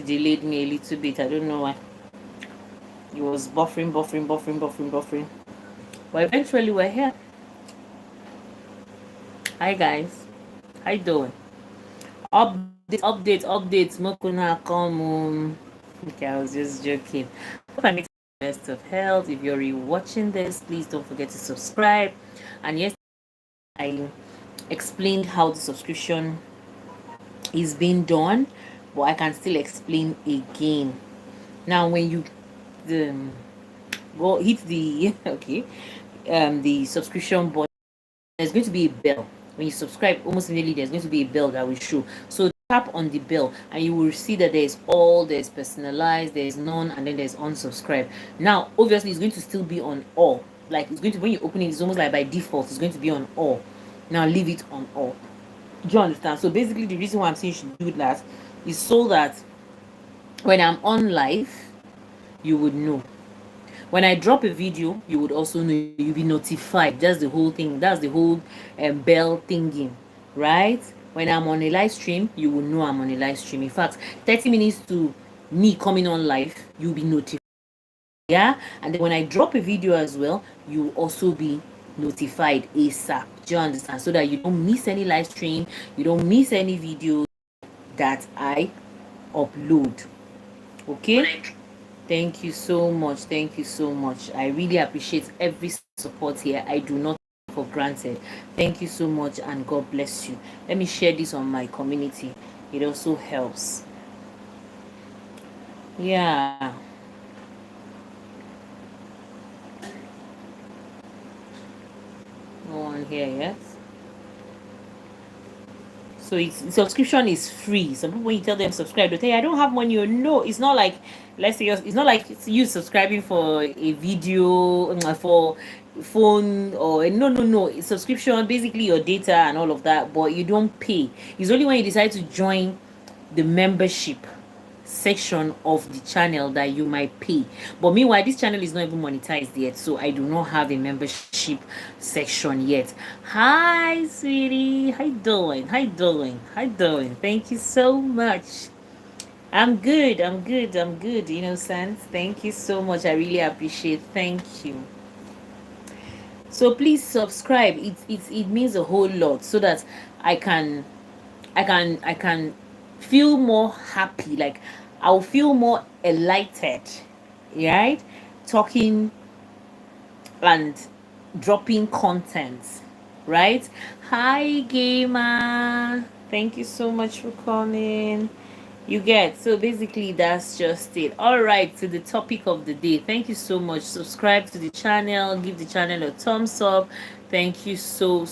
delayed me a little bit. I don't know why. It was buffering. But eventually we're here. Hi guys. How you doing? Updates. Mokuna come home. Okay, I was just joking. Hope I make the best of health. If you're watching this, please don't forget to subscribe. And yes, I explained how the subscription is being done, but I can still explain again. Now, when you go hit the the subscription button, there's going to be a bell. When you subscribe, almost immediately there's going to be a bell that will show. So tap on the bell and you will see that there's there's personalized, there's none, and then there's unsubscribe. Now obviously it's going to still be on all. Like it's going to, when you open it, it's almost like by default it's going to be on all. Now leave it on all. Do you understand? So basically the reason why I'm saying you should do that is so that when I'm on live, you would know. When I drop a video, you would also know, you'll be notified. That's the whole thing. That's the whole bell thingy, right? When I'm on a live stream, you will know I'm on a live stream. In fact, 30 minutes to me coming on live, you'll be notified. Yeah, and then when I drop a video as well, you will also be notified ASAP. Do you understand? So that you don't miss any live stream, you don't miss any video that I upload. Okay? Thank you so much. Thank you so much. I really appreciate every support here. I do not take for granted. Thank you so much and God bless you. Let me share this on my community. It also helps. Yeah. No one here yet. So it's subscription is free. Some people, when you tell them subscribe, they tell you I don't have money. Or no, it's not like, let's say it's not like it's you subscribing for a video for phone, or no. It's subscription, basically your data and all of that, but you don't pay. It's only when you decide to join the membership section of the channel that you might pay. But meanwhile, this channel is not even monetized yet, so I do not have a membership section yet. Hi sweetie, how you doing? Thank you so much. I'm good, Innocent. Thank you so much. I really appreciate. Thank you. So please subscribe. It means a whole lot, so that I can feel more happy. Like I'll feel more elated, right? Talking and dropping content, right? Hi gamer, thank you so much for coming. You get, so basically that's just it. All right, to the topic of the day. Thank you so much. Subscribe to the channel, give the channel a thumbs up. Thank you so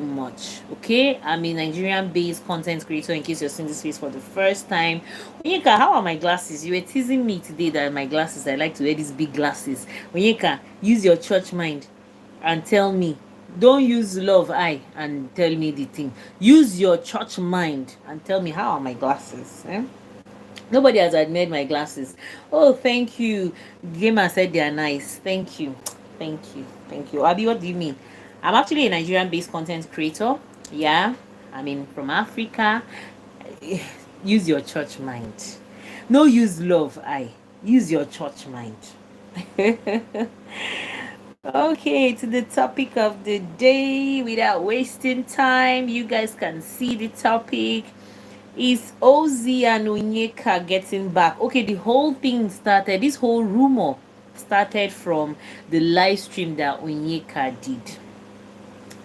much. Okay, I'm a Nigerian based content creator, in case you're seeing this face for the first time. Onyeka, how are my glasses? You were teasing me today that my glasses, I like to wear these big glasses. Onyeka, use your church mind and tell me. Don't use love eye and tell me the thing. Use your church mind and tell me, how are my glasses? Nobody has admired my glasses. Oh, thank you. Gamer said they are nice. Thank you. Abi, what do you mean? I'm actually a Nigerian based content creator. Yeah, I mean, from Africa. Use your church mind. No, use love eye. Use your church mind. Okay, to the topic of the day. Without wasting time, you guys can see the topic. Is Ozee and Onyeka getting back? Okay, the whole thing started, this whole rumor started from the live stream that Onyeka did.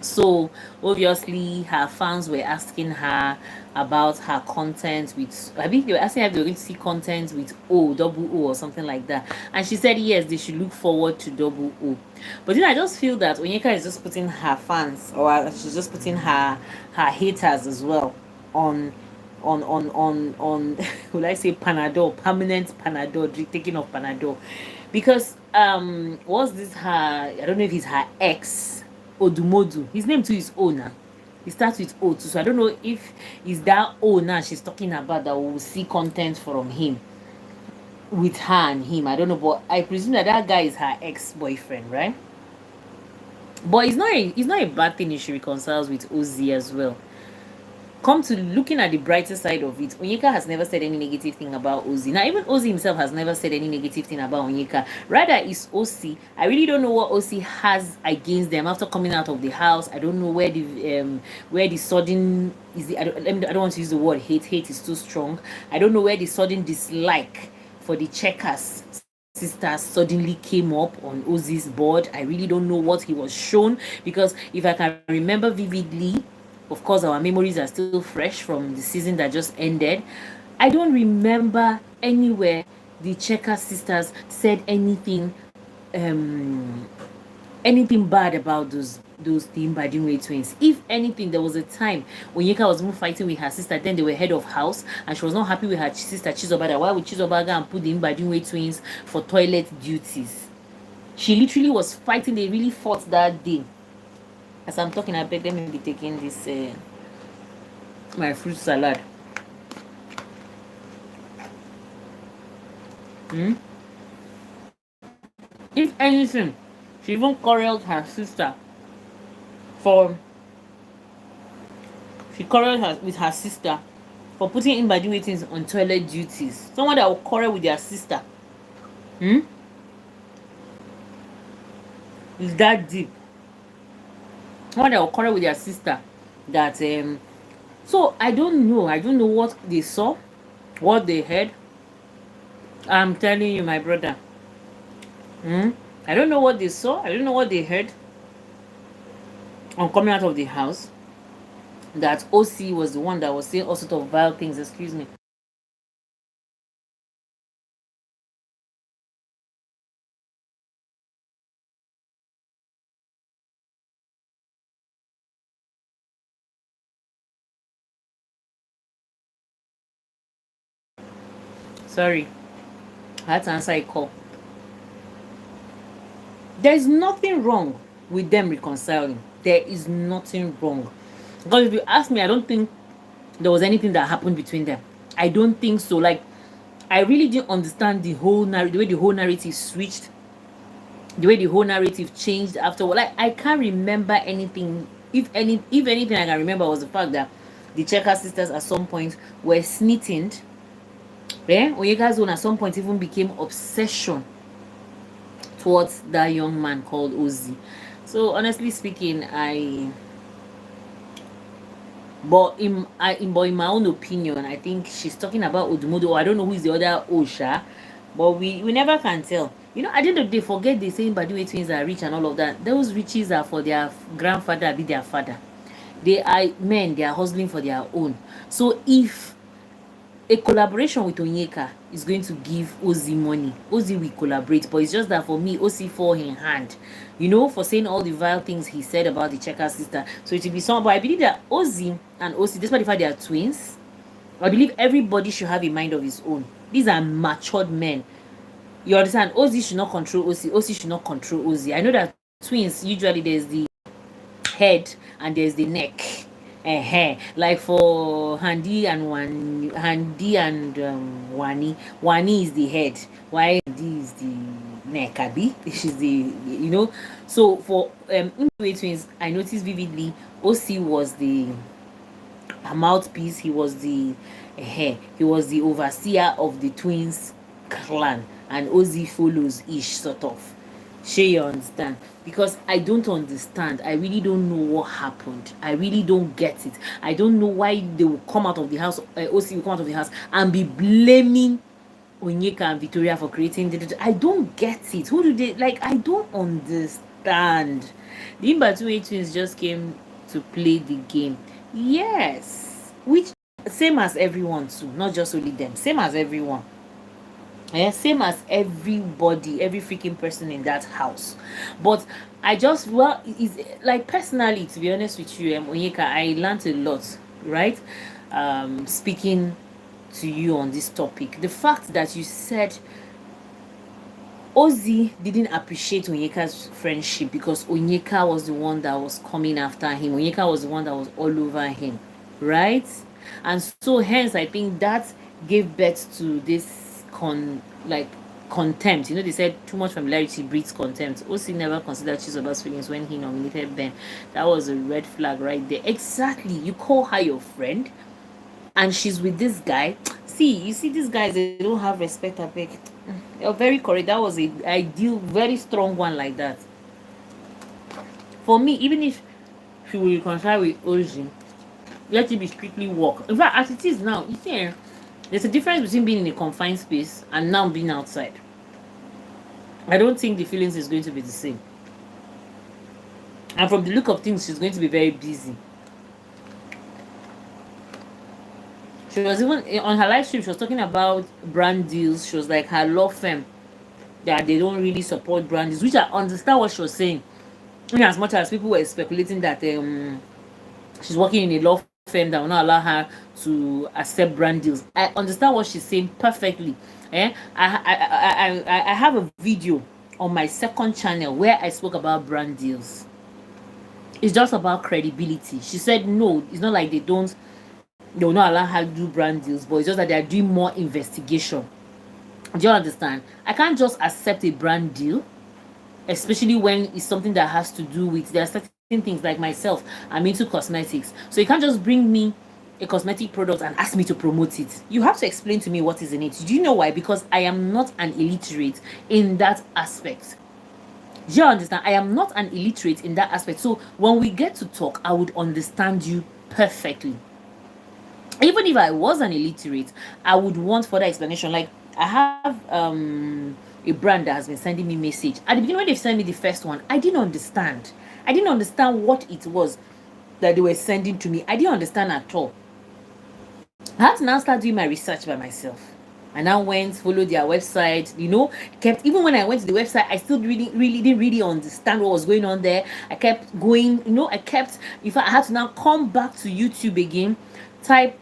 So obviously her fans were asking her about her content with, I think they were asking her if they were going to see content with double O or something like that, and she said yes, they should look forward to double O. But then I just feel that Onyeka is just putting her fans, or she's just putting her haters as well on will I say Panadol, permanent Panadol, taking of Panadol, because what's this, her, I don't know if it's her ex Odumodu. His name too is Ona. It starts with O too. So I don't know if it's that O now she's talking about that we will see content from him with her and him. I don't know, but I presume that that guy is her ex-boyfriend, right? But it's not a bad thing if she reconciles with Ozee as well. come to looking at the brighter side of it, Onyeka has never said any negative thing about Ozee. Now, even Ozee himself has never said any negative thing about Onyeka. Rather, it's Ozee. I really don't know what Ozee has against them after coming out of the house. I don't know where the sudden is. I don't want to use the word hate. Hate is too strong. I don't know where the sudden dislike for the Checkers sisters suddenly came up on Ozee's board. I really don't know what he was shown, because if I can remember vividly, of course our memories are still fresh from the season that just ended. I don't remember anywhere the Checker sisters said anything bad about those Timbadinwe twins. If anything, there was a time Onyeka was even fighting with her sister. Then they were head of house, and she was not happy with her sister Chizoba. That why would Chizoba go and put the Timbadinwe twins for toilet duties? She literally was fighting. They really fought that day. As I'm talking, I beg them to be taking this my fruit salad. If anything, she even quarreled her sister for with her sister for putting in body waitings on toilet duties. Someone that will quarrel with their sister. Is that deep? Someone that will quarrel with their sister. That so I don't know. I don't know what they saw, what they heard. I'm telling you, my brother. I don't know what they saw. I don't know what they heard on coming out of the house. That Ozee was the one that was saying all sorts of vile things. Excuse me. Sorry, I had to answer a call. There is nothing wrong with them reconciling. There is nothing wrong. Because if you ask me, I don't think there was anything that happened between them. I don't think so. Like, I really didn't understand the way the whole narrative switched, the way the whole narrative changed afterward. Like, I can't remember anything. If anything I can remember was the fact that the Checker sisters at some point were snitting. Onyeka's own at some point even became obsession towards that young man called Ozee. So honestly speaking, but in my own opinion, I think she's talking about Odumodo. I don't know who is the other Osha, but we never can tell. You know, at the end of the day, forget they saying Badiwe twins are rich and all of that. Those riches are for their grandfather, be their father. They are men, they are hustling for their own. So if a collaboration with Onyeka is going to give Ozee money, Ozee will collaborate. But it's just that for me, Ozee fall in hand, you know, for saying all the vile things he said about the Checker sister. So it will be some. But I believe that Ozee and Ozee, despite the fact they are twins, I believe everybody should have a mind of his own. These are matured men. You understand? Ozee should not control Ozee. Ozee should not control Ozee. I know that twins, usually there's the head and there's the neck. Like for Handi and Wani. Wani is the head, while Handi is the neck. Abi, she's the, you know. So for twins, I noticed vividly, Ozee was the mouthpiece. He was the overseer of the twins clan, and Ozee follows ish sort of. Sure, you understand? Because I don't understand. I really don't know what happened. I really don't get it. I don't know why they will come out of the house, Ozee will come out of the house and be blaming Onyeka and Victoria for creating the. I don't get it. Who do they like? I don't understand. The Imbatue twins just came to play the game. Yes. Which same as everyone too, not just only them. Same as everyone. Yeah, same as everybody, every freaking person in that house. But I just, well, it's like, personally, to be honest with you, Onyeka, I learned a lot, right? Speaking to you on this topic, the fact that you said Ozee didn't appreciate Onyeka's friendship because Onyeka was the one that was coming after him. Onyeka was the one that was all over him, right? And so hence I think that gave birth to this contempt. You know, they said too much familiarity breeds contempt. Ozee never considered Chizoba's feelings when he nominated Ben. That was a red flag right there. Exactly. You call her your friend, and she's with this guy. See, you see these guys, they don't have respect. I beg. They're very correct. That was a ideal, very strong one like that. For me, even if she will reconcile with Ozee, let it be strictly work. In fact, as it is now, you see, there's a difference between being in a confined space and now being outside. I don't think the feelings is going to be the same. And from the look of things, she's going to be very busy. She was even on her live stream, she was talking about brand deals. She was like her law firm that they don't really support brand deals, which I understand what she was saying. In as much as people were speculating that she's working in a law firm that will not allow her to accept brand deals. I understand what she's saying perfectly. I have a video on my second channel where I spoke about brand deals. It's just about credibility. She said no, it's not like they will not allow her to do brand deals, but it's just that they are doing more investigation. Do you understand? I can't just accept a brand deal, especially when it's something that has to do with, there are certain things like myself, I'm into cosmetics. So you can't just bring me a cosmetic product and ask me to promote it. You have to explain to me what is in it. Do you know why? Because I am not an illiterate in that aspect. Do you understand? I am not an illiterate in that aspect. So when we get to talk, I would understand you perfectly. Even if I was an illiterate, I would want further explanation. Like I have a brand that has been sending me message. At the beginning when they sent me the first one, I didn't understand. I didn't understand what it was that they were sending to me. I didn't understand at all. I had to now start doing my research by myself. I now went, followed their website, kept, even when I went to the website, I still didn't really understand what was going on there. I kept going, in fact, I had to now come back to YouTube again, type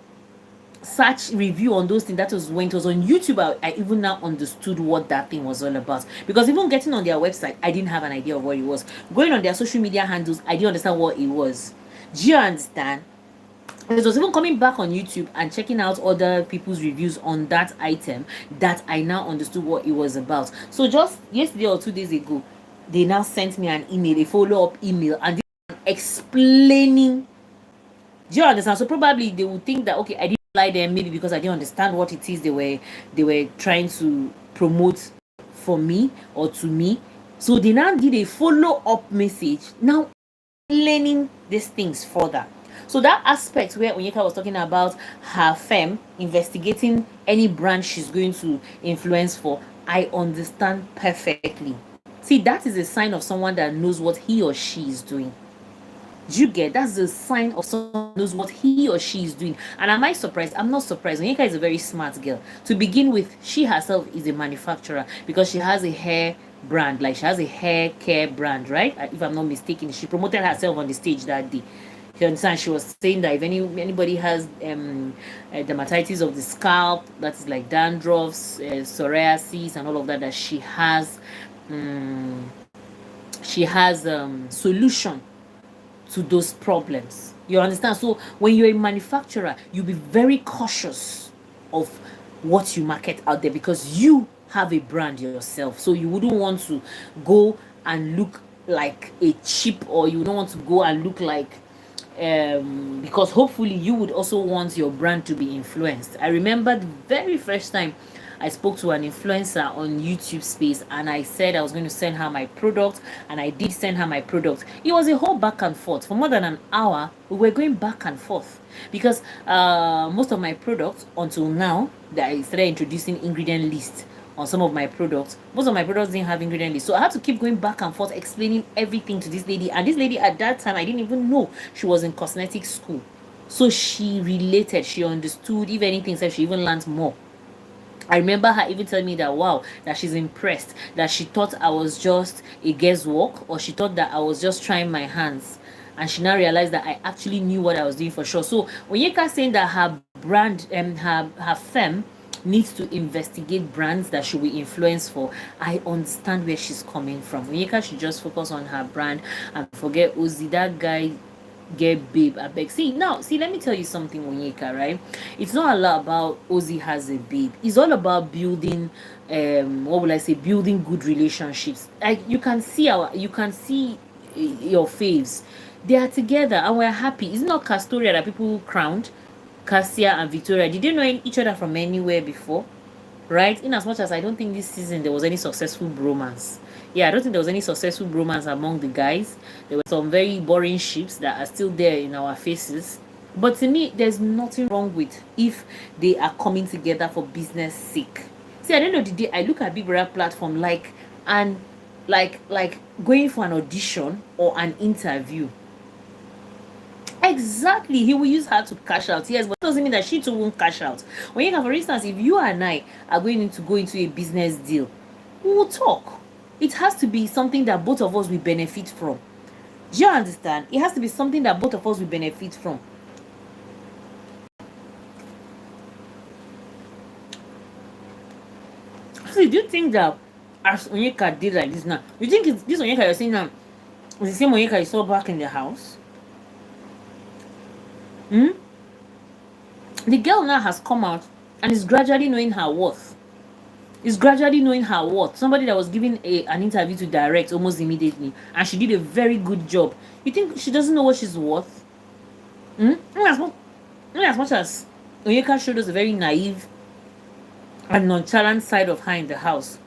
search review on those things. That was when it was on YouTube. I even now understood what that thing was all about, because even getting on their website, I didn't have an idea of what it was. Going on their social media handles, I didn't understand what it was. Do you understand? It was even coming back on YouTube and checking out other people's reviews on that item that I now understood what it was about. So just yesterday or 2 days ago, they now sent me an email, a follow-up email, and explaining. Do you understand? So probably they would think that, okay, I didn't lie them, maybe because I didn't understand what it is they were trying to promote for me or to me. So they now did a follow-up message, now learning these things further. So that aspect where Onyeka was talking about her firm investigating any brand she's going to influence for, I understand perfectly. See, that is a sign of someone that knows what he or she is doing. Do you get? That's the sign of someone who knows what he or she is doing. And am I surprised? I'm not surprised. Onyeka is a very smart girl. To begin with, she herself is a manufacturer because she has a hair brand, like she has a hair care brand, right? If I'm not mistaken, she promoted herself on the stage that day. You understand? She was saying that if anybody has dermatitis of the scalp, that is like dandruffs, psoriasis, and all of that, that she has solution to those problems. You understand? So when you're a manufacturer, you'll be very cautious of what you market out there because you have a brand yourself. So you wouldn't want to go and look like a cheap, or you don't want to go and look like because hopefully you would also want your brand to be influenced. I remember the very first time I spoke to an influencer on YouTube space, and I said I was going to send her my product, and I did send her my product. It was a whole back and forth for more than an hour. We were going back and forth because most of my products until now that I started introducing ingredient lists on some of my products, most of my products didn't have ingredient list. So I had to keep going back and forth explaining everything to this lady. And this lady at that time, I didn't even know she was in cosmetic school. So she related, she understood. If anything, so she even learned more. I remember her even telling me that, wow, that she's impressed, that she thought I was just a guesswork, or she thought that I was just trying my hands. And she now realized that I actually knew what I was doing for sure. So Onyeka saying that her brand and her firm needs to investigate brands that she will influence for, I understand where she's coming from. Onyeka should just focus on her brand and forget Ozee. That guy get babe, I beg. See, let me tell you something, Onyeka, right? It's not all about Ozee has a babe. It's all about building building good relationships. Like you can see your faves. They are together and we're happy. It's not Castoria that people crowned. Cassia and Victoria, did they know each other from anywhere before? Right? In as much as I don't think this season there was any successful bromance. Yeah, I don't think there was any successful bromance among the guys. There were some very boring ships that are still there in our faces. But to me, there's nothing wrong with if they are coming together for business sake. See, at the end of the day, I look at Big Brother platform like an like going for an audition or an interview. Exactly, he will use her to cash out. Yes, but it doesn't mean that she too won't cash out. When you can, for instance, if you and I are going to go into a business deal, we will talk. It has to be something that both of us will benefit from. Do you understand? It has to be something that both of us will benefit from. So do you think that as Onyeka did like this now, you think it's this Onyeka you're saying now is the same Onyeka you saw back in the house? Hmm? The girl now has come out and is gradually knowing her worth. Is gradually knowing her worth. Somebody that was given an interview to direct almost immediately, and she did a very good job. You think she doesn't know what she's worth? Hmm? As much as Onyeka showed us a very naive and nonchalant side of her in the house,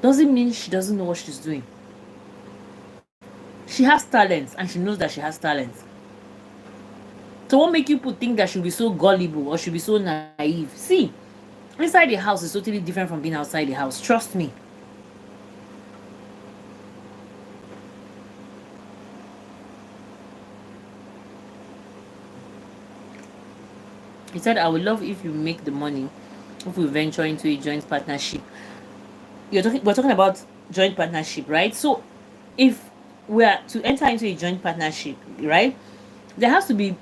doesn't mean she doesn't know what she's doing. She has talent, and she knows that she has talent. So what make you people think that she'll be so gullible or she'll be so naive? See, inside the house is totally different from being outside the house. Trust me. He said, I would love if you make the money if we venture into a joint partnership. We're talking about joint partnership, right? So if we are to enter into a joint partnership, right, there has to be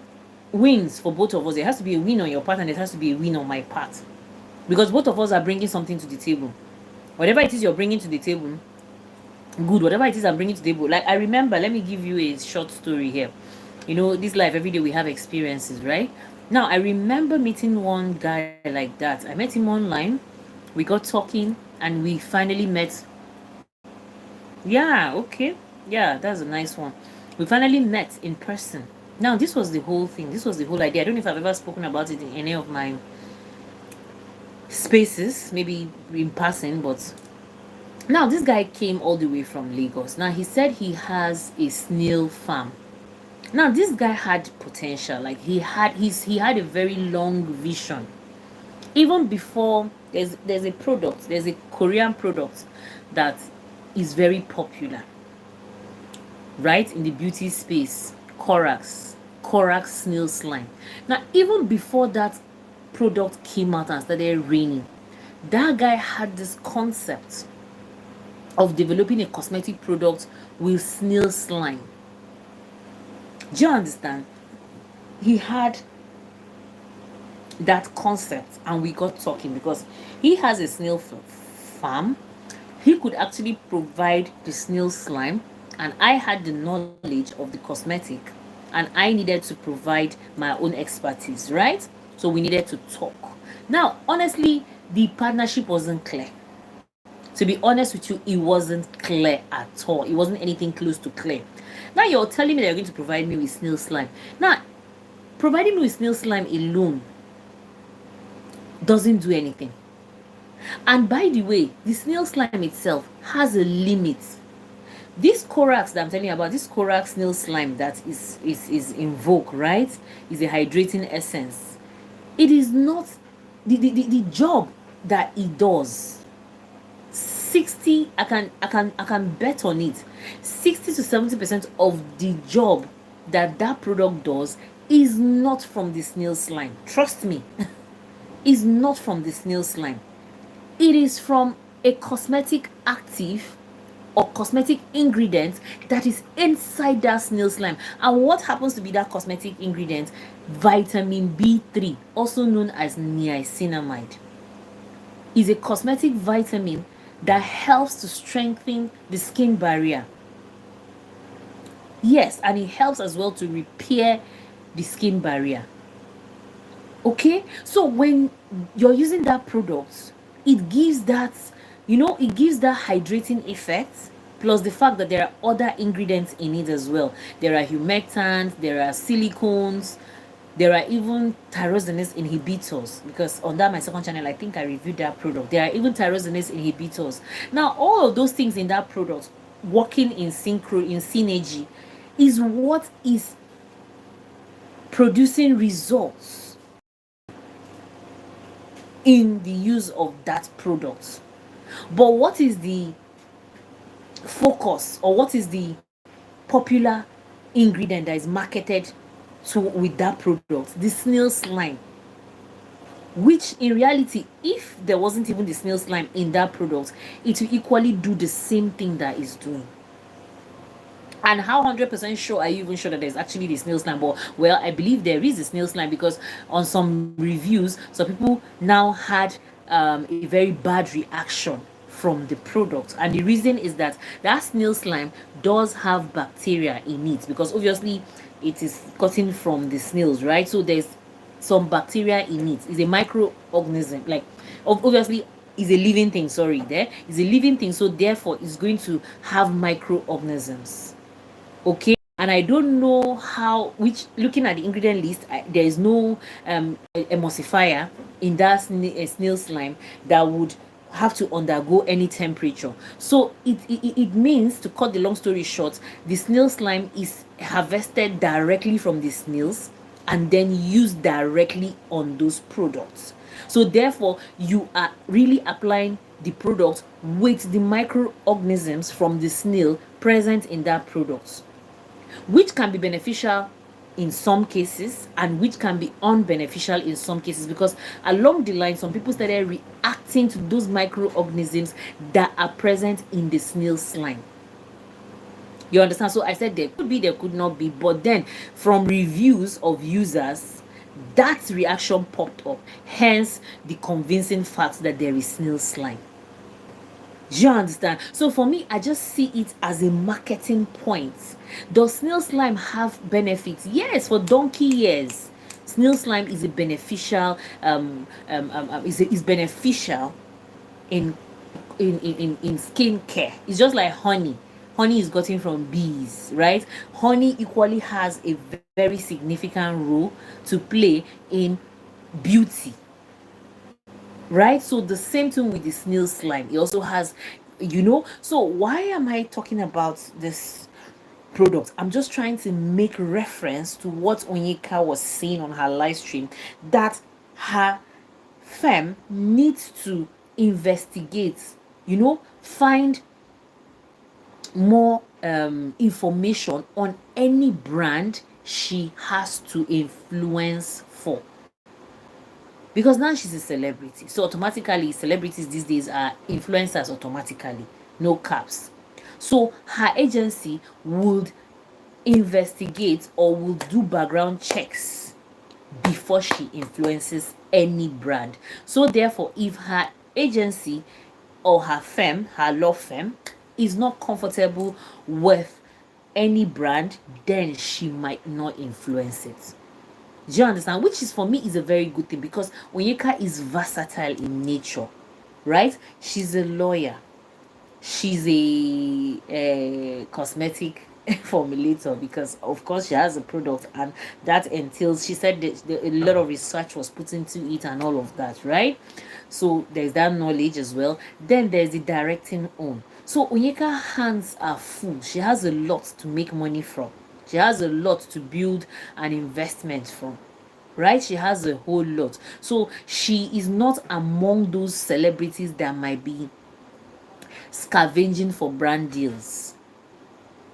wins for both of us. There has to be a win on your part and there has to be a win on my part, because both of us are bringing something to the table. Whatever it is you're bringing to the table, good. Whatever it is I'm bringing to the table, like I remember, let me give you a short story here. You know, this life, every day we have experiences, right? Now I remember meeting one guy like that. I met him online, we got talking, and we finally met. Yeah, okay, yeah, that's a nice one. We finally met in person. Now this was the whole thing, this was the whole idea. I don't know if I've ever spoken about it in any of my spaces, maybe in passing, but now this guy came all the way from Lagos. Now he said he has a snail farm. Now this guy had potential, like he had a very long vision. Even before, there's a product, there's a Korean product that is very popular, right, in the beauty space, Korax snail slime. Now even before that product came out and started raining, that guy had this concept of developing a cosmetic product with snail slime. Do you understand? He had that concept and we got talking because he has a snail farm. He could actually provide the snail slime, and I had the knowledge of the cosmetic, and I needed to provide my own expertise, right? So we needed to talk. Now, honestly, the partnership wasn't clear. To be honest with you, it wasn't clear at all. It wasn't anything close to clear. Now you're telling me that you're going to provide me with snail slime. Now, providing me with snail slime alone doesn't do anything. And by the way, the snail slime itself has a limit. This Korax that I'm telling you about, this Korax snail slime that is in vogue, right, is a hydrating essence. It is not the job that it does. 60, I can bet on it. 60 to 70% of the job that product does is not from the snail slime. Trust me, is not from the snail slime. It is from a cosmetic active or cosmetic ingredient that is inside that snail slime. And what happens to be that cosmetic ingredient? Vitamin B3, also known as niacinamide, is a cosmetic vitamin that helps to strengthen the skin barrier. Yes, and it helps as well to repair the skin barrier. Okay, so when you're using that product, it gives that, it gives that hydrating effect, plus the fact that there are other ingredients in it as well. There are humectants, there are silicones, There are even tyrosinase inhibitors, because on that my second channel I think I reviewed that product. There are even tyrosinase inhibitors. Now all of those things in that product working in synergy is what is producing results in the use of that product. But what is the focus, or what is the popular ingredient that is marketed to with that product? The snail slime, which in reality, if there wasn't even the snail slime in that product, it will equally do the same thing that it's doing. And how 100% sure are you even sure that there's actually the snail slime? But well, I believe there is a snail slime, because on some reviews, some people now had a very bad reaction from the product, and the reason is that that snail slime does have bacteria in it, because obviously it is gotten from the snails, right? So there's some bacteria in it. It's a microorganism, like obviously is a living thing. Sorry, there is a living thing, so therefore it's going to have microorganisms. Okay, and I don't know how, which, looking at the ingredient list, there is no emulsifier in that snail slime that would have to undergo any temperature. So it means, to cut the long story short, the snail slime is harvested directly from the snails and then used directly on those products. So therefore you are really applying the product with the microorganisms from the snail present in that product, which can be beneficial in some cases and which can be unbeneficial in some cases, because along the line some people started reacting to those microorganisms that are present in the snail slime. You understand? So I said there could be, there could not be, but then from reviews of users, that reaction popped up, hence the convincing fact that there is snail slime. Do you understand? So for me, I just see it as a marketing point. Does snail slime have benefits? Yes, for donkey years. Snail slime is a beneficial is beneficial in skin care. It's just like honey. Honey is gotten from bees, right? Honey equally has a very significant role to play in beauty, right? So the same thing with the snail slime. It also has, so why am I talking about this product? I'm just trying to make reference to what Onyeka was saying on her live stream, that her firm needs to investigate, find more information on any brand she has to influence for, because now she's a celebrity. So automatically celebrities these days are influencers automatically, no caps. So her agency would investigate or will do background checks before she influences any brand. So therefore, if her agency or her firm, her law firm, is not comfortable with any brand, then she might not influence it. Do you understand? Which is, for me, is a very good thing, because Onyeka is versatile in nature, right? She's a lawyer. She's a cosmetic formulator, because of course she has a product, and that entails, she said that a lot of research was put into it and all of that, right? So there's that knowledge as well. Then there's the directing on. So Onyeka hands are full. She has a lot to make money from. She has a lot to build an investment from, right? She has a whole lot. So she is not among those celebrities that might be scavenging for brand deals.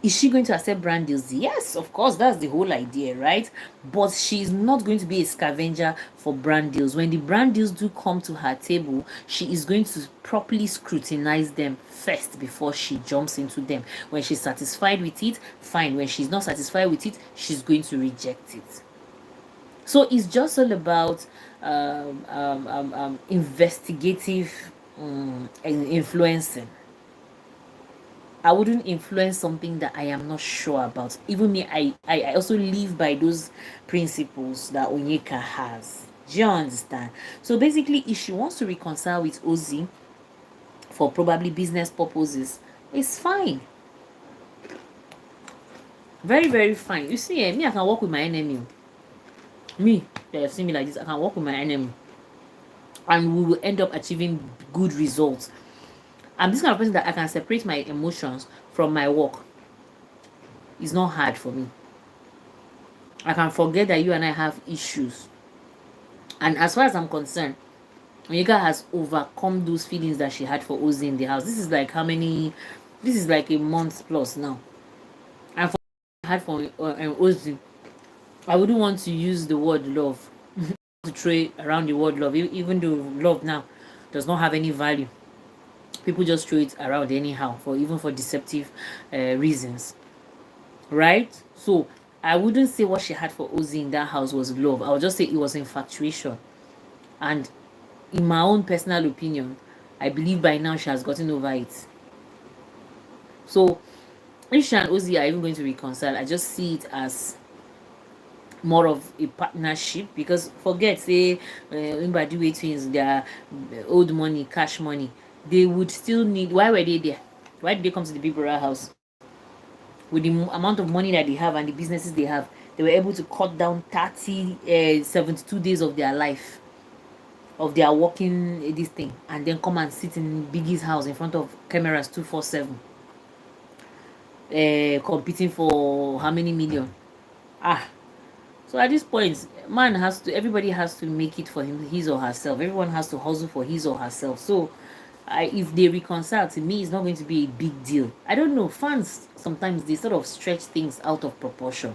Is she going to accept brand deals? Yes, of course. That's the whole idea, right? But she's not going to be a scavenger for brand deals. When the brand deals do come to her table, she is going to properly scrutinize them first before she jumps into them. When she's satisfied with it, fine. When she's not satisfied with it, she's going to reject it. So it's just all about investigative influencing. I wouldn't influence something that I am not sure about. Even me, I also live by those principles that Onyeka has. Do you understand? So basically, if she wants to reconcile with Ozee for probably business purposes, it's fine. Very, very fine. You see, me, I can work with my enemy. Me, they have seen me like this, I can work with my enemy and we will end up achieving good results. I'm this kind of person that I can separate my emotions from my work. It's not hard for me. I can forget that you and I have issues. And as far as I'm concerned, Onyeka has overcome those feelings that she had for Ozee in the house. This is like how many? This is like a month plus now. And for I had for Ozee, I wouldn't want to use the word love to throw around the word love, even though love now does not have any value. People just throw it around anyhow for even for deceptive reasons, right? So I wouldn't say what she had for Ozee in that house was love. I would just say it was infatuation. And in my own personal opinion, I believe by now she has gotten over it. So if she and Ozee are even going to reconcile, I just see it as more of a partnership, because forget say Mbadiwe twins, their old money, cash money, they would still need. Why were they there? Why did they come to the Big Brother house? With the amount of money that they have and the businesses they have, they were able to cut down 72 days of their life, of their working this thing, and then come and sit in Biggie's house in front of cameras 247, competing for how many million? So at this point, everybody has to make it for his or herself. Everyone has to hustle for his or herself. So if they reconcile, to me, it's not going to be a big deal. I don't know, fans sometimes they sort of stretch things out of proportion.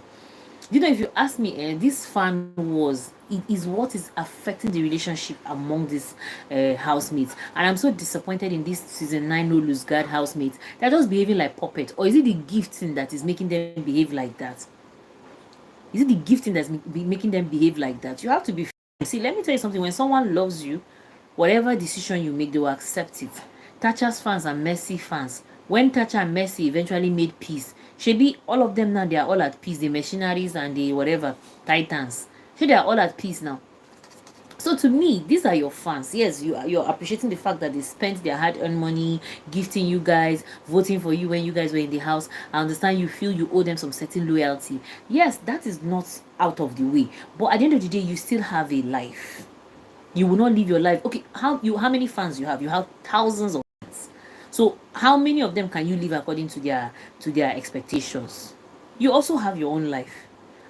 If you ask me, this fan was, it is what is affecting the relationship among these housemates. And I'm so disappointed in this season 9 no lose guard housemates. They're just behaving like puppet. Or is it the gifting that is making them behave like that? Is it the gifting that's making them behave like that? You have to be. See, let me tell you something. When someone loves you, whatever decision you make, they will accept it. Thatcher's fans and Mercy fans. When Thatcher and Mercy eventually made peace, be all of them now, they are all at peace. The machineries and the whatever titans, they are all at peace now. So to me, these are your fans. Yes, you're appreciating the fact that they spent their hard-earned money gifting you guys, voting for you when you guys were in the house. I understand you feel you owe them some certain loyalty. Yes, that is not out of the way. But at the end of the day, you still have a life. You will not live your life. Okay, how many fans you have? You have thousands of fans. So how many of them can you live according to their expectations? You also have your own life.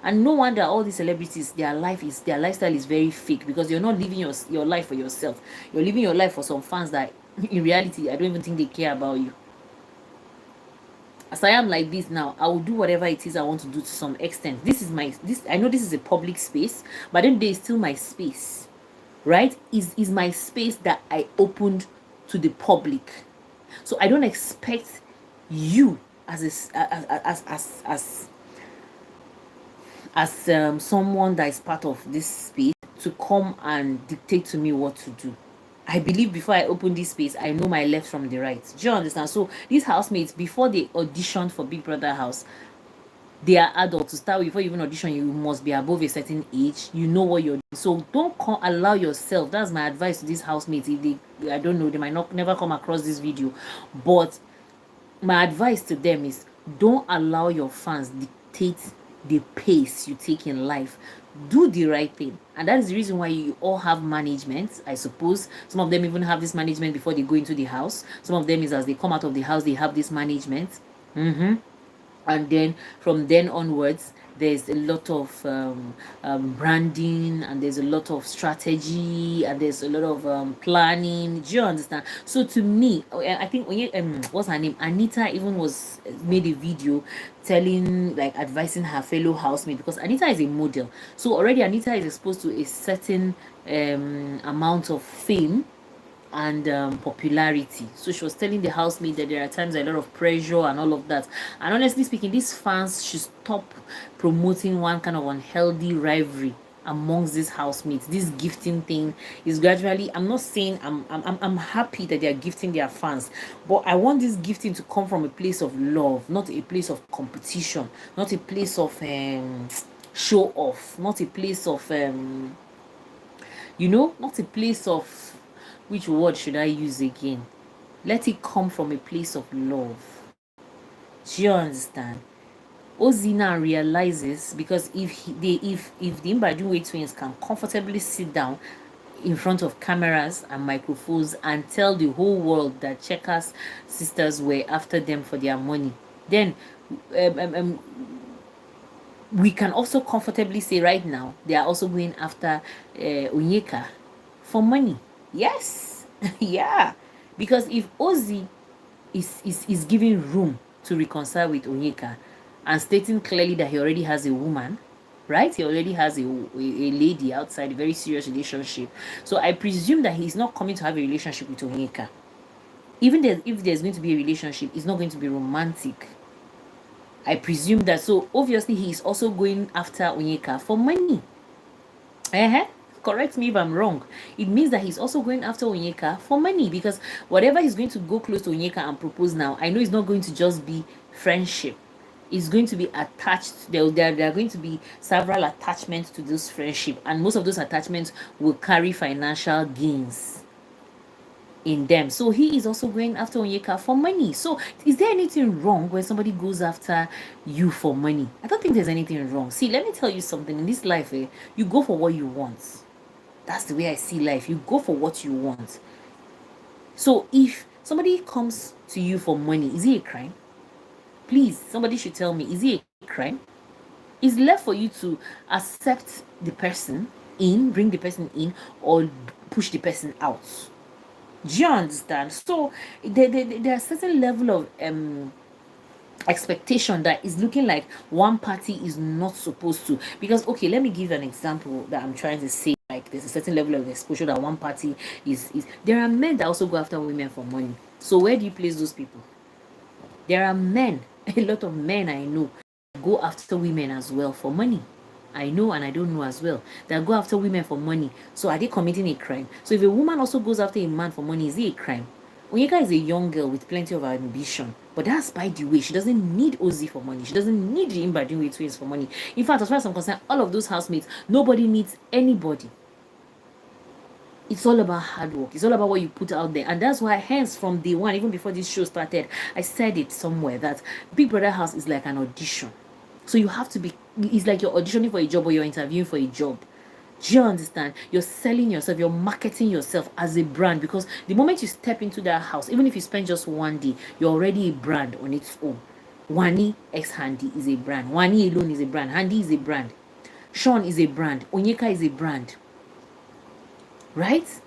And no wonder all these celebrities, their lifestyle is very fake, because you're not living your life for yourself. You're living your life for some fans that in reality I don't even think they care about you. As I am like this now, I will do whatever it is I want to do to some extent. I know this is a public space, but then there's still my space. Right? Is my space that I opened to the public. So I don't expect you as someone that is part of this space to come and dictate to me what to do. I believe before I open this space, I know my left from the right. Do you understand? So these housemates, before they auditioned for Big Brother House, they are adults. To start with, before you even audition, you must be above a certain age. You know what you're doing. So don't allow yourself. That's my advice to these housemates. If they, I don't know, they might not never come across this video, but my advice to them is, don't allow your fans dictate the pace you take in life. Do the right thing. And that is the reason why you all have management, I suppose. Some of them even have this management before they go into the house. Some of them is as they come out of the house, they have this management. And then from then onwards, there's a lot of branding, and there's a lot of strategy, and there's a lot of planning. Do you understand? So to me, I think when you what's her name, Anita, even was made a video telling, like, advising her fellow housemate, because Anita is a model. So already Anita is exposed to a certain amount of fame and popularity. So she was telling the housemate that there are times a lot of pressure and all of that. And honestly speaking, these fans should stop promoting one kind of unhealthy rivalry amongst these housemates. This gifting thing is gradually, I'm not saying I'm happy that they are gifting their fans, but I want this gifting to come from a place of love, not a place of competition, not a place of show off, not a place of not a place of, which word should I use again? Let it come from a place of love. Do you understand? Ozee now realizes, because if the Mbadiwe twins can comfortably sit down in front of cameras and microphones and tell the whole world that Checkers sisters were after them for their money, then um, um, um, we can also comfortably say right now they are also going after Onyeka for money. Yes, yeah, because if Ozee is giving room to reconcile with Onyeka and stating clearly that he already has a woman, right? He already has a lady outside, a very serious relationship. So I presume that he's not coming to have a relationship with Onyeka. Even if there's going to be a relationship, it's not going to be romantic. I presume that. So obviously he is also going after Onyeka for money. Uh-huh. Correct me if I'm wrong. It means that he's also going after Onyeka for money, because whatever he's going to go close to Onyeka and propose now, I know it's not going to just be friendship. It's going to be attached. There are going to be several attachments to this friendship, and most of those attachments will carry financial gains in them. So he is also going after Onyeka for money. So is there anything wrong when somebody goes after you for money? I don't think there's anything wrong. See, let me tell you something. In this life, you go for what you want. That's the way I see life. You go for what you want. So if somebody comes to you for money, is it a crime? Please, somebody should tell me, is it a crime? It's left for you to accept the person in, bring the person in, or push the person out. Do you understand? So there are certain level of expectation that is looking like one party is not supposed to. Because okay, let me give an example that I'm trying to say. Like there's a certain level of exposure that one party is. There are men that also go after women for money. So where do you place those people? There are men, a lot of men I know, go after women as well for money. I know and I don't know as well. That go after women for money. So are they committing a crime? So if a woman also goes after a man for money, is it a crime? Onyeka is a young girl with plenty of ambition. But that's by the way. She doesn't need Ozee for money. She doesn't need the Mbadiwe twins for money. In fact, as far as I'm concerned, all of those housemates, nobody needs anybody. It's all about hard work. It's all about what you put out there. And that's why, hence, from day one, even before this show started, I said it somewhere that Big Brother House is like an audition. So you have to be, it's like you're auditioning for a job or you're interviewing for a job. Do you understand? You're selling yourself, you're marketing yourself as a brand, because the moment you step into that house, even if you spend just one day, you're already a brand on its own. Wani X Handy is a brand. Wani alone is a brand. Handy is a brand. Sean is a brand. Onyeka is a brand. Right?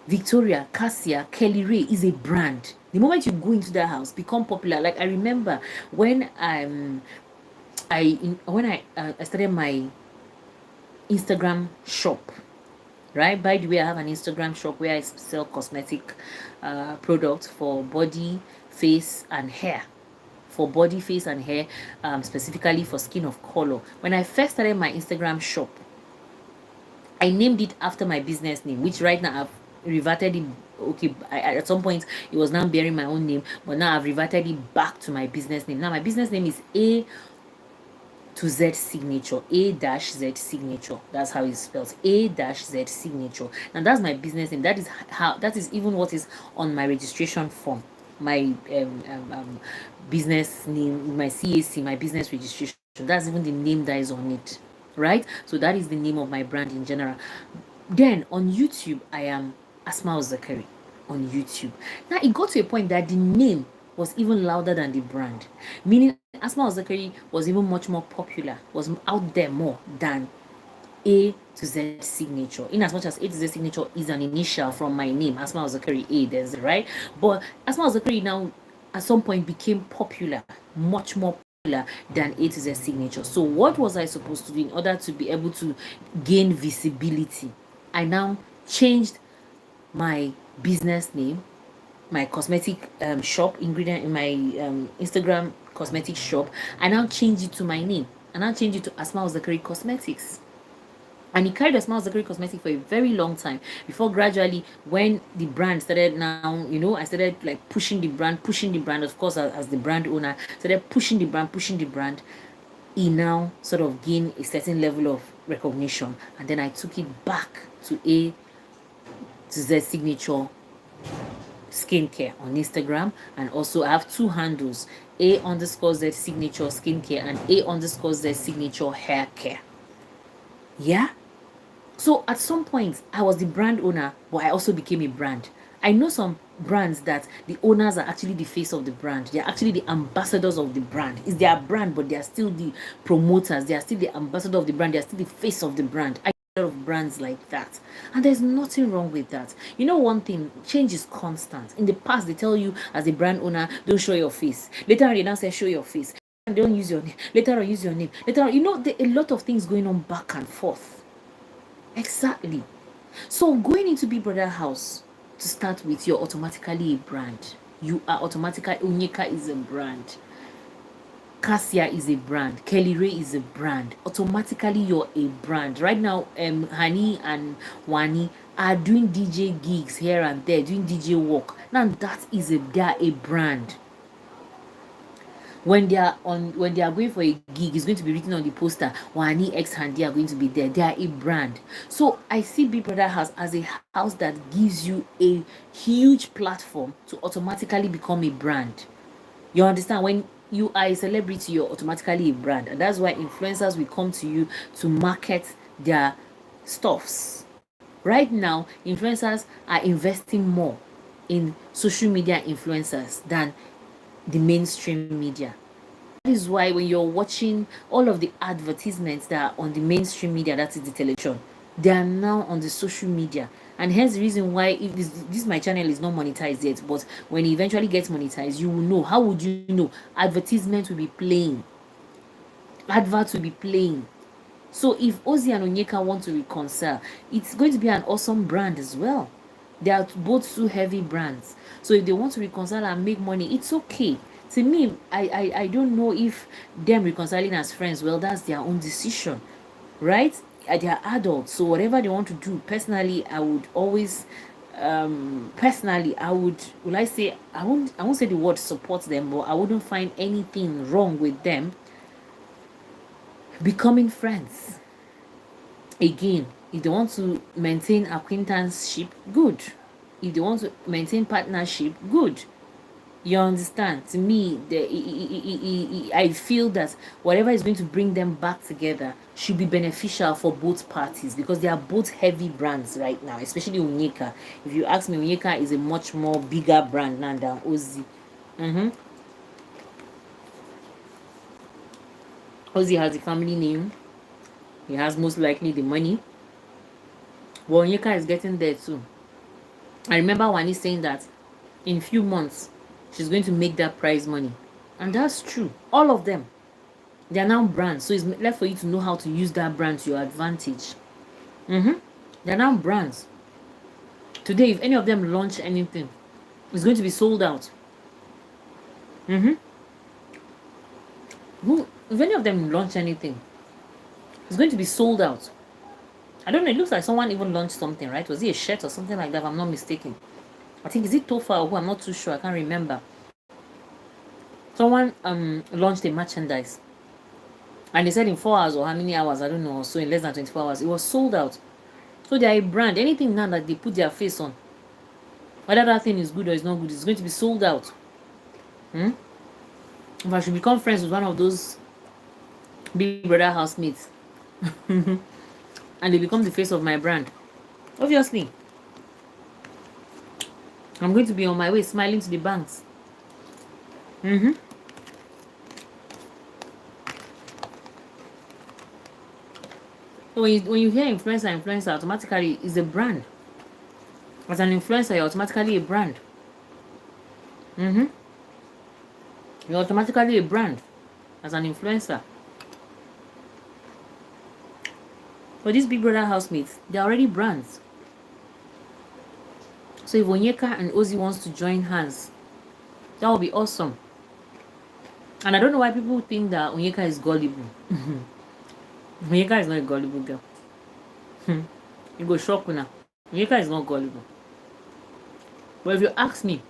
Victoria, Cassia, Kelly Ray is a brand. The moment you go into that house, become popular. Like I remember when I started my Instagram shop. Right? By the way, I have an Instagram shop where I sell cosmetic products for body, face, and hair. For body, face, and hair, specifically for skin of color. When I first started my Instagram shop, I named it after my business name, which right now I've reverted it. Okay, at some point it was now bearing my own name, but now I've reverted it back to my business name. Now my business name is A to Z Signature, A-Z Signature. That's how it's spelled, A-Z Signature. And that's my business name. That is even what is on my registration form. My business name, my CAC, my business registration. That's even the name that is on it. Right? So that is the name of my brand in general. Then on YouTube, I am Asma'u Zakari on YouTube. Now it got to a point that the name was even louder than the brand, meaning Asma'u Zakari was even much more popular, was out there more than A to Z Signature. In as much as A to Z Signature is an initial from my name, Asma'u Zakari A, there's right. But Asma'u Zakari now at some point became popular, much more popular than A to Z Signature. So what was I supposed to do in order to be able to gain visibility? I now changed my business name, my cosmetic shop ingredient in my Instagram cosmetic shop. I now changed it to my name. I now changed it to Asma'u Zakari Cosmetics. And he carried Asma'u Zakari Cosmetics for a very long time before gradually, when the brand started now, I started like pushing the brand, of course, as the brand owner, started pushing the brand. He now sort of gained a certain level of recognition. And then I took it back to A to Z Signature skincare on Instagram, and also I have 2 handles, A_Z signature skincare and A_Z signature hair care. Yeah. So at some point, I was the brand owner, but I also became a brand. I know some brands that the owners are actually the face of the brand. They are actually the ambassadors of the brand. It's their brand, but they are still the promoters. They are still the ambassador of the brand. They are still the face of the brand. I know a lot of brands like that. And there's nothing wrong with that. You know one thing, change is constant. In the past, they tell you as a brand owner, don't show your face. Later on, they now say, show your face. Don't use your name. Later on, use your name. Later on, a lot of things going on back and forth. Exactly. So going into Big Brother house, to start with, you're automatically a brand. You are automatically, Onyeka is a brand. Cassia is a brand. Kelly Ray is a brand. Automatically, you're a brand. Right now, Hani and Wani are doing DJ gigs here and there, doing DJ work. Now they are a brand. When they are going for a gig, it's going to be written on the poster, Wani X Handy are going to be there. They are a brand. So I see Big Brother House as a house that gives you a huge platform to automatically become a brand. You understand? When you are a celebrity, you're automatically a brand, and that's why influencers will come to you to market their stuffs. Right now, influencers are investing more in social media influencers than the mainstream media. That is why when you're watching all of the advertisements that are on the mainstream media, that is the television, they are now on the social media. And hence the reason why, if this my channel is not monetized yet, but when it eventually gets monetized, you will know. How would you know? Advertisements will be playing. Adverts will be playing. So if Ozee and Onyeka want to reconcile, it's going to be an awesome brand as well. They are both two heavy brands. So if they want to reconcile and make money, it's okay. To me, I don't know if them reconciling as friends, well, that's their own decision, right? They are adults, so whatever they want to do. Personally, I would always, personally, will I say, I won't say the word support them, but I wouldn't find anything wrong with them becoming friends. Again, if they want to maintain acquaintanceship, good. If they want to maintain partnership, good. You understand? To me, I feel that whatever is going to bring them back together should be beneficial for both parties, because they are both heavy brands right now, especially Onyeka. If you ask me, Onyeka is a much more bigger brand now than Ozee. Ozee has the family name. He has most likely the money. But Onyeka is getting there too. I remember Wani saying that in few months she's going to make that prize money, and that's true. All of them, they are now brands, so it's left for you to know how to use that brand to your advantage. They are now brands. Today, if any of them launch anything, it's going to be sold out. If any of them launch anything, it's going to be sold out. I don't know, it looks like someone even launched something, right? Was it a shirt or something like that, if I'm not mistaken? I think, is it Tofa or who? I'm not too sure. I can't remember. Someone launched a merchandise, and they said in 4 hours or how many hours, I don't know, so in less than 24 hours, it was sold out. So they are a brand. Anything now that they put their face on, whether that thing is good or is not good, it's going to be sold out. If I should become friends with one of those Big Brother housemates and they become the face of my brand, obviously I'm going to be on my way smiling to the banks. So when you hear influencer, automatically is a brand. As an influencer, you're automatically a brand. You're automatically a brand as an influencer. For these Big Brother housemates, they're already brands. So if Onyeka and Ozee wants to join hands, that would be awesome. And I don't know why people think that Onyeka is gullible. Onyeka is not a gullible girl. You go shock now. Onyeka is not gullible. But if you ask me,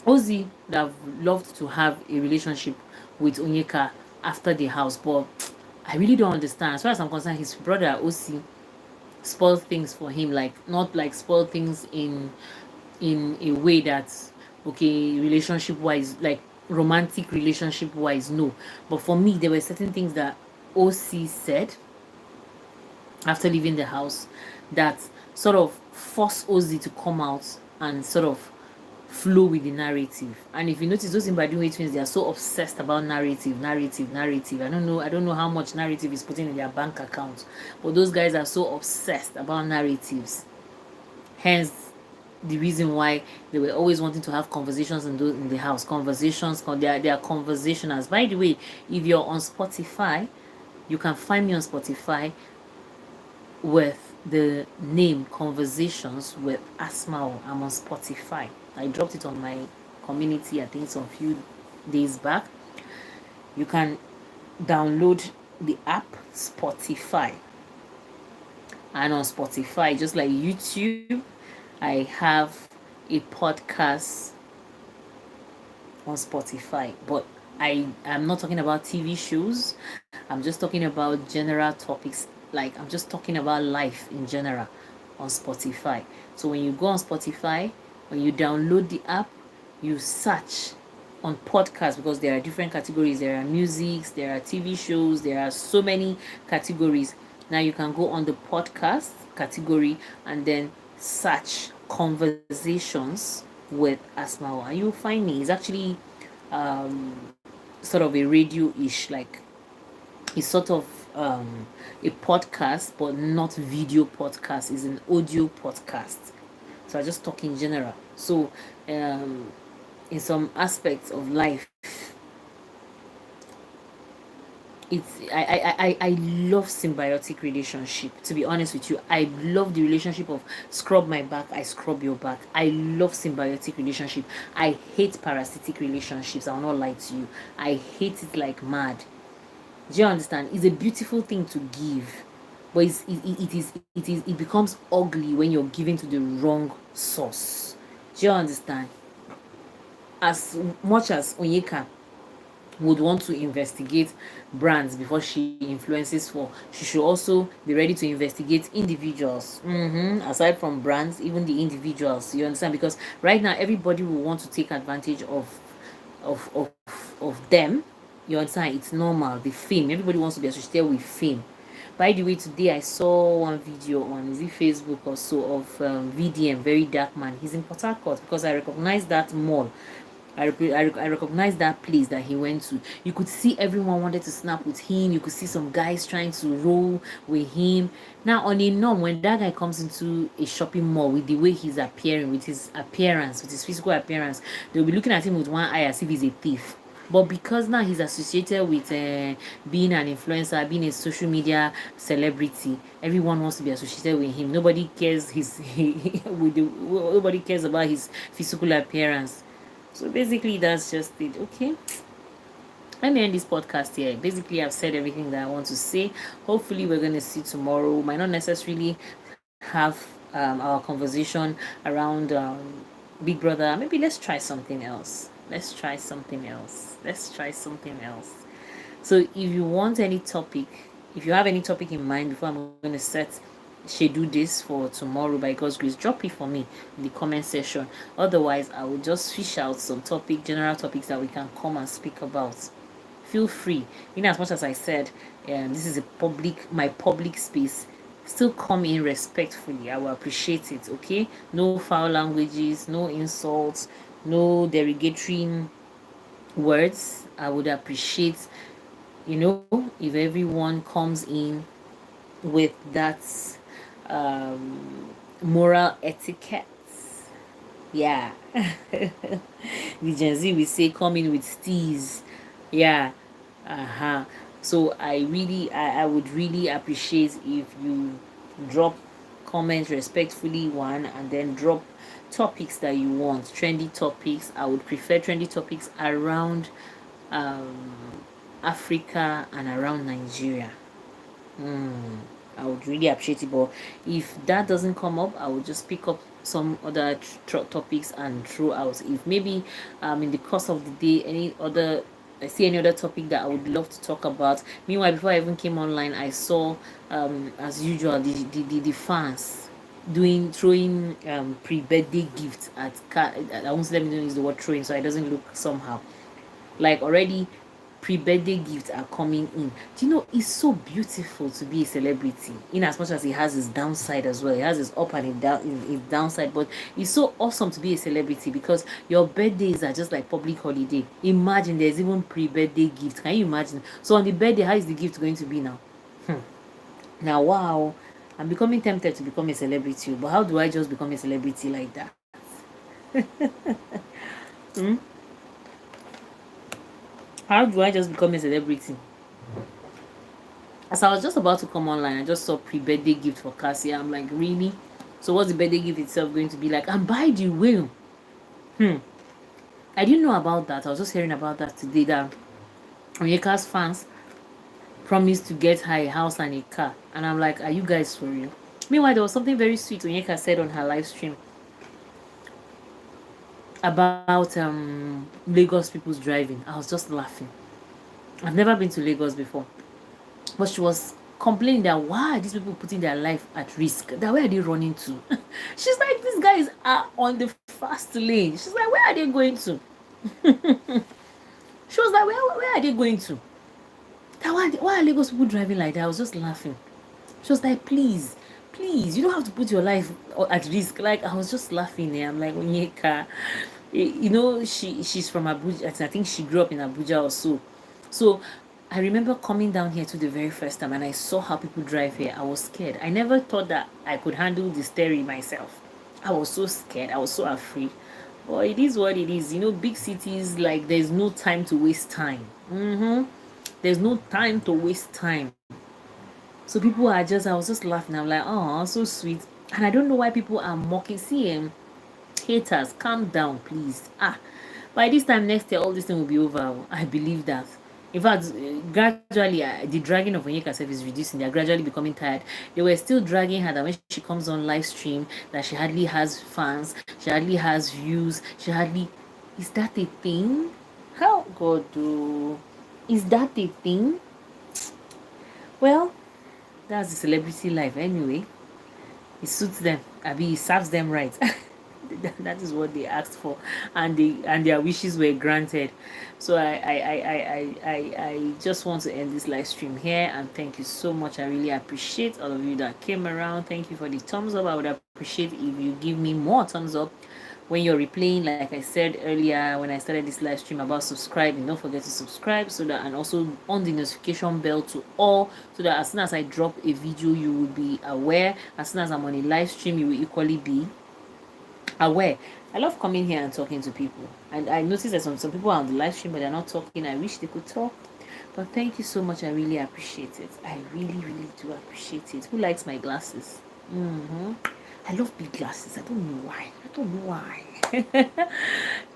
Ozee would have loved to have a relationship with Onyeka after the house, but I really don't understand. As far as I'm concerned, his brother Ozee spoiled things for him, like not like spoiled things in in a way that's okay, relationship wise, like romantic relationship wise, no. But for me, there were certain things that OC said after leaving the house that sort of forced Ozee to come out and sort of flow with the narrative. And if you notice, those Mbadiwe twins, they are so obsessed about narrative, narrative, narrative. I don't know how much narrative is putting in their bank account, but those guys are so obsessed about narratives. Hence the reason why they were always wanting to have conversations in the house. Conversations, they are conversationals. By the way, if you're on Spotify, you can find me on Spotify with the name Conversations with Asma'u. I'm on Spotify. I dropped it on my community, I think, some few days back. You can download the app Spotify. And on Spotify, just like YouTube, I have a podcast on Spotify. But I am not talking about TV shows. I'm just talking about general topics. Like I'm just talking about life in general on Spotify. So when you go on Spotify, when you download the app, you search on podcasts because there are different categories. There are musics, there are TV shows, there are so many categories. Now you can go on the podcast category and then search conversations with Asma'u and you'll find me. It's actually sort of a radio-ish, like it's sort of a podcast but not video podcast. It's an audio podcast, so I just talk in general. So in some aspects of life, I love symbiotic relationship. To be honest with you, I love the relationship of scrub my back, I scrub your back. I love symbiotic relationship. I hate parasitic relationships. I'll not lie to you. I hate it like mad. Do you understand? It's a beautiful thing to give, but it becomes ugly when you're giving to the wrong source. Do you understand? As much as Onyeka would want to investigate brands before she influences for, she should also be ready to investigate individuals. Aside from brands, even the individuals. You understand? Because right now everybody will want to take advantage of them. You understand? It's normal. The fame. Everybody wants to be associated with fame. By the way, today I saw one video on, is it Facebook or so, of VDM, Very Dark Man. He's in Port Harcourt because I recognize that mall. I recognize that place that he went to. You could see everyone wanted to snap with him. You could see some guys trying to roll with him. Now, on a norm, when that guy comes into a shopping mall with the way he's appearing, with his appearance, with his physical appearance, they'll be looking at him with one eye as if he's a thief. But because now he's associated with being an influencer, being a social media celebrity, everyone wants to be associated with him. Nobody cares nobody cares about his physical appearance. So basically, that's just it. Okay, let me end this podcast here. Basically, I've said everything that I want to say. Hopefully, we're going to see tomorrow. Might not necessarily have our conversation around Big Brother. Maybe let's try something else. Let's try something else. Let's try something else. So if you want any topic, if you have any topic in mind before I'm going to schedule this for tomorrow by God's grace, drop it for me in the comment section. Otherwise, I will just fish out some general topics that we can come and speak about. Feel free. In as much as I said, this is my public space. Still come in respectfully. I will appreciate it. Okay, no foul languages, no insults, no derogatory words. I would appreciate, if everyone comes in with that moral etiquette. Yeah. The Gen Z we say come in with steez. Yeah. So I would really appreciate if you drop comments respectfully, one, and then drop topics that you want, trendy topics. I would prefer trendy topics around Africa and around Nigeria. I would really appreciate it. But if that doesn't come up, I will just pick up some other topics and throw out. If maybe in the course of the day, I see any other topic that I would love to talk about. Meanwhile, before I even came online, I saw as usual the fans. throwing pre-birthday gifts at car. I won't let me don't use the word throwing so it doesn't look somehow. Like already pre-birthday gifts are coming in. Do you know it's so beautiful to be a celebrity, in as much as it has its downside as well. It has its up and its downside, but it's so awesome to be a celebrity because your birthdays are just like public holiday. Imagine there's even pre-birthday gifts. Can you imagine? So on the birthday, how is the gift going to be now? Now, wow, I'm becoming tempted to become a celebrity, but how do I just become a celebrity like that? Hmm? How do I just become a celebrity? As I was just about to come online, I just saw pre-birthday gift for Cassie. I'm like, really? So what's the birthday gift itself going to be like? And by the way, I didn't know about that. I was just hearing about that today that Onyeka's fans promised to get her a house and a car. And I'm like, are you guys for real? Meanwhile, there was something very sweet Onyeka said on her live stream about Lagos people's driving. I was just laughing. I've never been to Lagos before. But she was complaining that why are these people putting their life at risk? That where are they running to? She's like, these guys are on the fast lane. She's like, where are they going to? She was like, where are they going to? That why are Lagos people driving like that? I was just laughing. She was like, please, please, you don't have to put your life at risk. Like I was just laughing there. I'm like, Onyeka, you know, she's from Abuja. I think she grew up in Abuja or so. So I remember coming down here to the very first time and I saw how people drive here. I was scared. I never thought that I could handle the steering myself. I was so scared. I was so afraid. But it is what it is. You know, big cities, like there's no time to waste time. There's no time to waste time. So people are just, I was just laughing. I'm like, oh, so sweet. And I don't know why people are mocking. See, haters, calm down, please. By this time next year, all this thing will be over. I believe that. In fact, gradually, the dragging of Onyeka self is reducing. They're gradually becoming tired. They were still dragging her that when she comes on live stream, that she hardly has fans, she hardly has views, she hardly. Is that a thing? How God do? Is that a thing? Well, that's the celebrity life anyway. It suits them. It serves them right. That is what they asked for, and their wishes were granted. So I just want to end this live stream here and thank you so much. I really appreciate all of you that came around. Thank you for the thumbs up. I would appreciate if you give me more thumbs up when you're replaying. Like I said earlier when I started this live stream about subscribing, don't forget to subscribe so that, and also on the notification bell to all, so that as soon as I drop a video you will be aware. As soon as I'm on a live stream you will equally be aware. I love coming here and talking to people, and I notice that some people are on the live stream but they're not talking. I wish they could talk, but thank you so much. I really appreciate it. I really do appreciate it. Who likes my glasses? I love big glasses. I don't know why.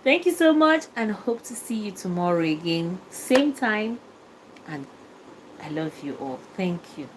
Thank you so much and hope to see you tomorrow again, same time, and I love you all. Thank you.